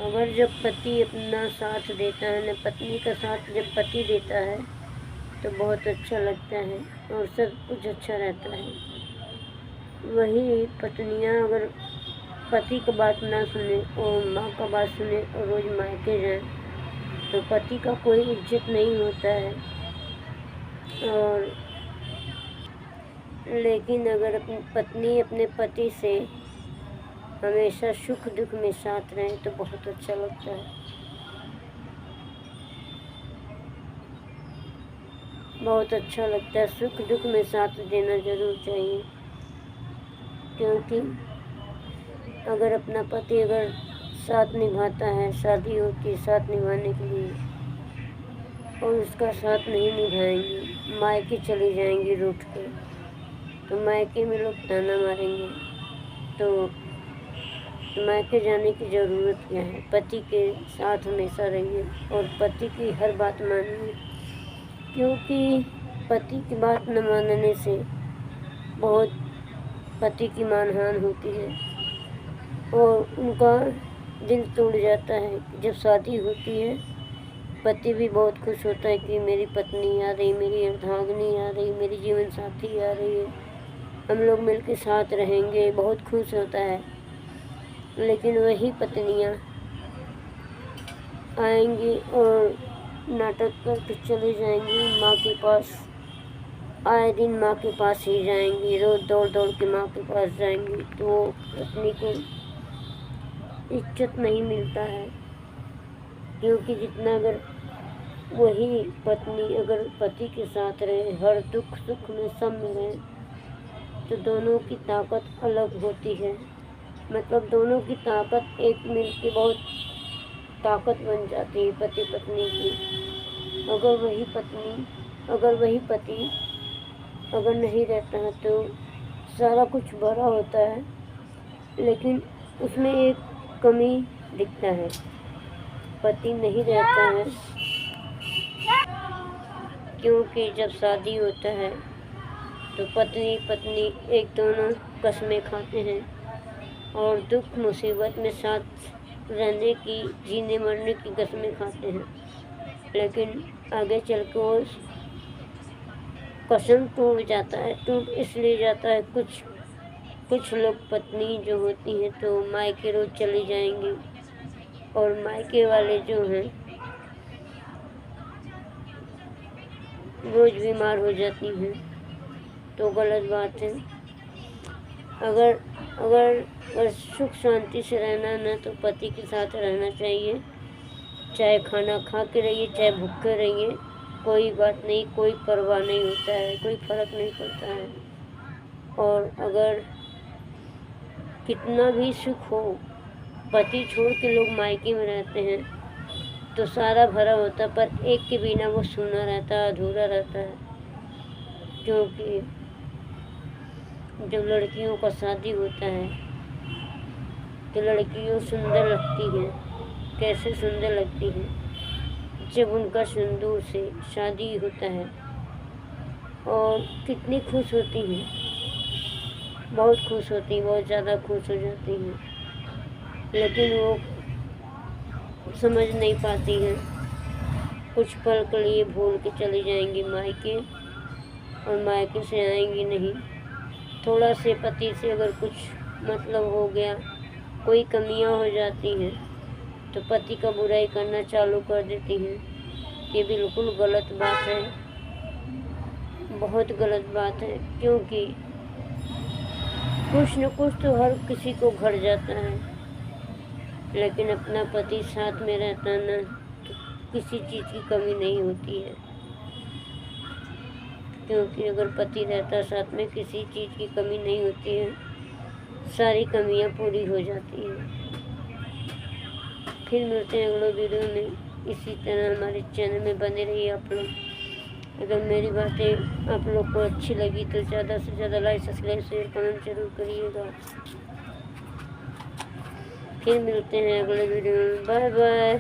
अगर जब पति अपना साथ देता है ना, पत्नी का साथ जब पति देता है तो बहुत अच्छा लगता है और सब कुछ अच्छा रहता है। वही पत्नियां अगर पति की बात ना सुने और माँ का बात सुने और रोज़ मायके जाए तो पति का कोई इज्जत नहीं होता है। और लेकिन अगर अपनी पत्नी अपने पति से हमेशा सुख दुख में साथ रहे तो बहुत अच्छा लगता है। बहुत अच्छा लगता है, सुख दुख में साथ देना ज़रूर चाहिए। क्योंकि अगर अपना पति अगर साथ निभाता है, शादी होती है साथ निभाने के लिए, और उसका साथ नहीं निभाएंगी, मायके चली जाएंगी रूठ के, तो मायके में लोग ताना मारेंगे। तो मायके जाने की ज़रूरत क्या है? पति के साथ हमेशा रहिए और पति की हर बात मानिए। क्योंकि पति की बात न मानने से बहुत पति की मानहानि होती है और उनका दिल टूट जाता है। जब शादी होती है पति भी बहुत खुश होता है कि मेरी पत्नी आ रही, मेरी अर्धांगिनी आ रही, मेरी जीवन साथी आ रही है, हम लोग मिलकर साथ रहेंगे, बहुत खुश होता है। लेकिन वही पत्नियां आएंगी और नाटक करके चली जाएंगी माँ के पास, आए दिन माँ के पास ही जाएंगी, रोज़ दौड़ दौड़ के माँ के पास जाएंगी, तो वो पत्नी को इज्जत नहीं मिलता है। क्योंकि जितना अगर वही पत्नी अगर पति के साथ रहे, हर दुख सुख में सब में रहे, तो दोनों की ताकत अलग होती है। मतलब दोनों की ताकत एक मिल के बहुत ताकत बन जाती है पति पत्नी की। अगर वही पति अगर नहीं रहता है तो सारा कुछ भरा होता है, लेकिन उसमें एक कमी दिखता है, पति नहीं रहता है। क्योंकि जब शादी होता है तो पत्नी पत्नी एक दोनों कसमें खाते हैं और दुख मुसीबत में साथ रहने की, जीने मरने की कसमें खाते हैं। लेकिन आगे चल के वो कसम टूट जाता है। टूट इसलिए जाता है, कुछ लोग पत्नी जो होती हैं तो मायके रोज चली जाएंगी और मायके वाले जो हैं रोज बीमार हो जाती हैं, तो गलत बात है। अगर अगर सुख शांति से रहना ना तो पति के साथ रहना चाहिए। चाहे खाना खा के रहिए, चाहे भूखे रहिए, कोई बात नहीं, कोई परवाह नहीं होता है, कोई फर्क नहीं पड़ता है। और अगर कितना भी सुख हो, पति छोड़ के लोग मायके में रहते हैं तो सारा भरा होता, पर एक के बिना वो सूना रहता है, अधूरा रहता है। क्योंकि जब लड़कियों का शादी होता है तो लड़कियों सुंदर लगती हैं। कैसे सुंदर लगती हैं? जब उनका सिंदूर से शादी होता है और कितनी खुश होती हैं, बहुत खुश होती हैं, बहुत ज़्यादा खुश हो जाती हैं। लेकिन वो समझ नहीं पाती हैं, कुछ पल के लिए भूल के चली जाएंगी मायके और मायके से आएंगी नहीं। थोड़ा से पति से अगर कुछ मतलब हो गया, कोई कमियां हो जाती हैं तो पति का बुराई करना चालू कर देती हैं। ये बिल्कुल गलत बात है, बहुत गलत बात है। क्योंकि कुछ न कुछ तो हर किसी को घर जाता है, लेकिन अपना पति साथ में रहता ना तो किसी चीज़ की कमी नहीं होती है। क्योंकि अगर पति रहता साथ में किसी चीज़ की कमी नहीं होती है, सारी कमियां पूरी हो जाती हैं। फिर मिलते हैं अगले वीडियो में। इसी तरह हमारे चैनल में बने रहिए आप लोग। अगर मेरी बातें आप लोग को अच्छी लगी तो ज़्यादा से ज़्यादा लाइक सब्सक्राइब शेयर कमेंट जरूर करिएगा। फिर मिलते हैं अगले वीडियो में। Bye bye.